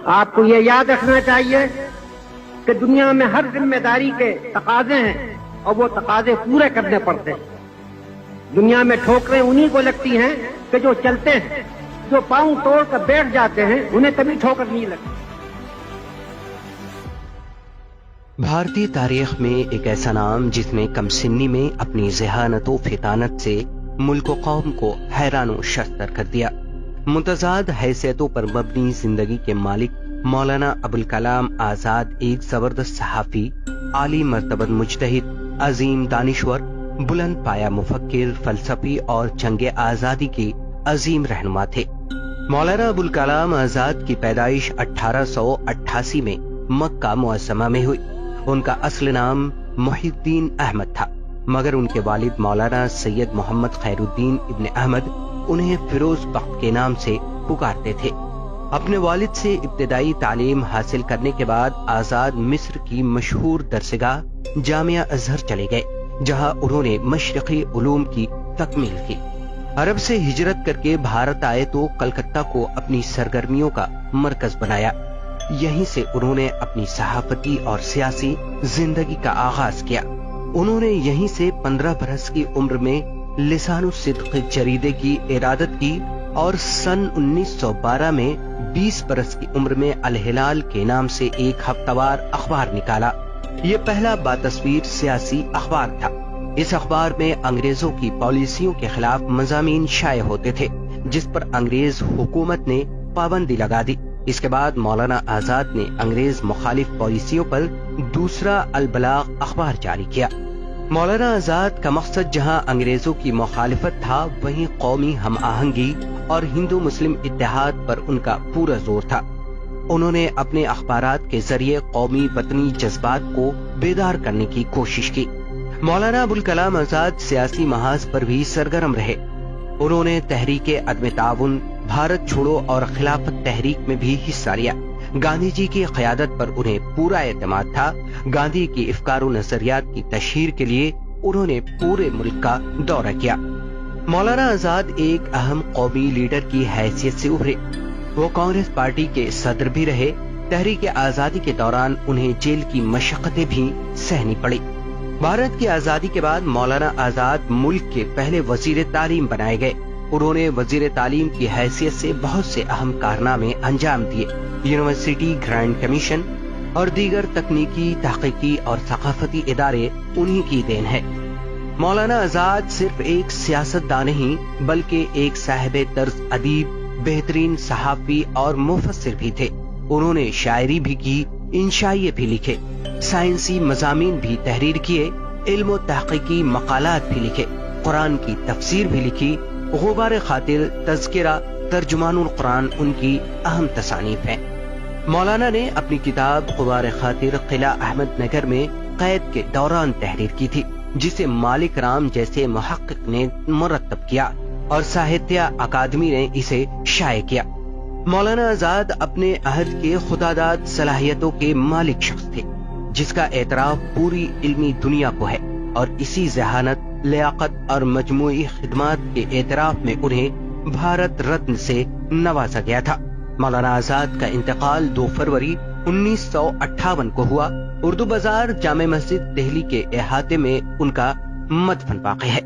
آپ کو یہ یاد رکھنا چاہیے کہ دنیا میں ہر ذمہ داری کے تقاضے ہیں اور وہ تقاضے پورے کرنے پڑتے ہیں. دنیا میں ٹھوکریں انہی کو لگتی ہیں کہ جو چلتے ہیں. جو پاؤں توڑ کر بیٹھ جاتے ہیں انہیں کبھی ٹھوکر نہیں لگتی. بھارتی تاریخ میں ایک ایسا نام جس نے کم سنی میں اپنی ذہانت و فطانت سے ملک و قوم کو حیران و شرطر کر دیا. متضاد حیثیتوں پر مبنی زندگی کے مالک مولانا ابوالکلام آزاد ایک زبردست صحافی، عالی مرتبہ مجتہد، عظیم دانشور، بلند پایا مفکر، فلسفی اور جنگ آزادی کے عظیم رہنما تھے. مولانا ابوالکلام آزاد کی پیدائش 1888 میں مکہ معظمہ میں ہوئی. ان کا اصل نام محی الدین احمد تھا، مگر ان کے والد مولانا سید محمد خیر الدین ابن احمد انہیں فیروز بخت کے نام سے پکارتے تھے. اپنے والد سے ابتدائی تعلیم حاصل کرنے کے بعد آزاد مصر کی مشہور درسگاہ جامعہ ازہر چلے گئے، جہاں انہوں نے مشرقی علوم کی تکمیل کی. عرب سے ہجرت کر کے بھارت آئے تو کلکتہ کو اپنی سرگرمیوں کا مرکز بنایا. یہیں سے انہوں نے اپنی صحافتی اور سیاسی زندگی کا آغاز کیا. انہوں نے یہیں سے 15 برس کی عمر میں لسان الصدق جریدے کی ارادت کی اور سن 1912 میں 20 برس کی عمر میں الہلال کے نام سے ایک ہفتہ وار اخبار نکالا. یہ پہلا باتصویر سیاسی اخبار تھا. اس اخبار میں انگریزوں کی پالیسیوں کے خلاف مضامین شائع ہوتے تھے، جس پر انگریز حکومت نے پابندی لگا دی. اس کے بعد مولانا آزاد نے انگریز مخالف پالیسیوں پر دوسرا البلاغ اخبار جاری کیا. مولانا آزاد کا مقصد جہاں انگریزوں کی مخالفت تھا، وہیں قومی ہم آہنگی اور ہندو مسلم اتحاد پر ان کا پورا زور تھا. انہوں نے اپنے اخبارات کے ذریعے قومی وطنی جذبات کو بیدار کرنے کی کوشش کی. مولانا ابوالکلام آزاد سیاسی محاذ پر بھی سرگرم رہے. انہوں نے تحریک عدم تعاون، بھارت چھوڑو اور خلافت تحریک میں بھی حصہ لیا. گاندھی جی کی قیادت پر انہیں پورا اعتماد تھا. گاندھی کی افکار و نظریات کی تشہیر کے لیے انہوں نے پورے ملک کا دورہ کیا. مولانا آزاد ایک اہم قومی لیڈر کی حیثیت سے ابھرے. وہ کانگریس پارٹی کے صدر بھی رہے. تحریک آزادی کے دوران انہیں جیل کی مشقتیں بھی سہنی پڑی. بھارت کی آزادی کے بعد مولانا آزاد ملک کے پہلے وزیر تعلیم بنائے گئے. انہوں نے وزیر تعلیم کی حیثیت سے بہت سے اہم کارنامے انجام دیے. یونیورسٹی گرانٹ کمیشن اور دیگر تکنیکی، تحقیقی اور ثقافتی ادارے انہی کی دین ہے. مولانا آزاد صرف ایک سیاستدان نہیں بلکہ ایک صاحب طرز ادیب، بہترین صحافی اور مفسر بھی تھے. انہوں نے شاعری بھی کی، انشائیے بھی لکھے، سائنسی مضامین بھی تحریر کیے، علم و تحقیقی مقالات بھی لکھے، قرآن کی تفسیر بھی لکھی. غبار خاطر، تذکرہ، ترجمان القرآن ان کی اہم تصانیف ہیں. مولانا نے اپنی کتاب غبار خاطر قلعہ احمد نگر میں قید کے دوران تحریر کی تھی، جسے مالک رام جیسے محقق نے مرتب کیا اور ساہتیہ اکادمی نے اسے شائع کیا. مولانا آزاد اپنے عہد کے خداداد صلاحیتوں کے مالک شخص تھے، جس کا اعتراف پوری علمی دنیا کو ہے، اور اسی ذہانت، لیاقت اور مجموعی خدمات کے اعتراف میں انہیں بھارت رتن سے نوازا گیا تھا. مولانا آزاد کا انتقال 2 فروری 1958 کو ہوا. اردو بازار جامع مسجد دہلی کے احاطے میں ان کا مدفن واقع ہے.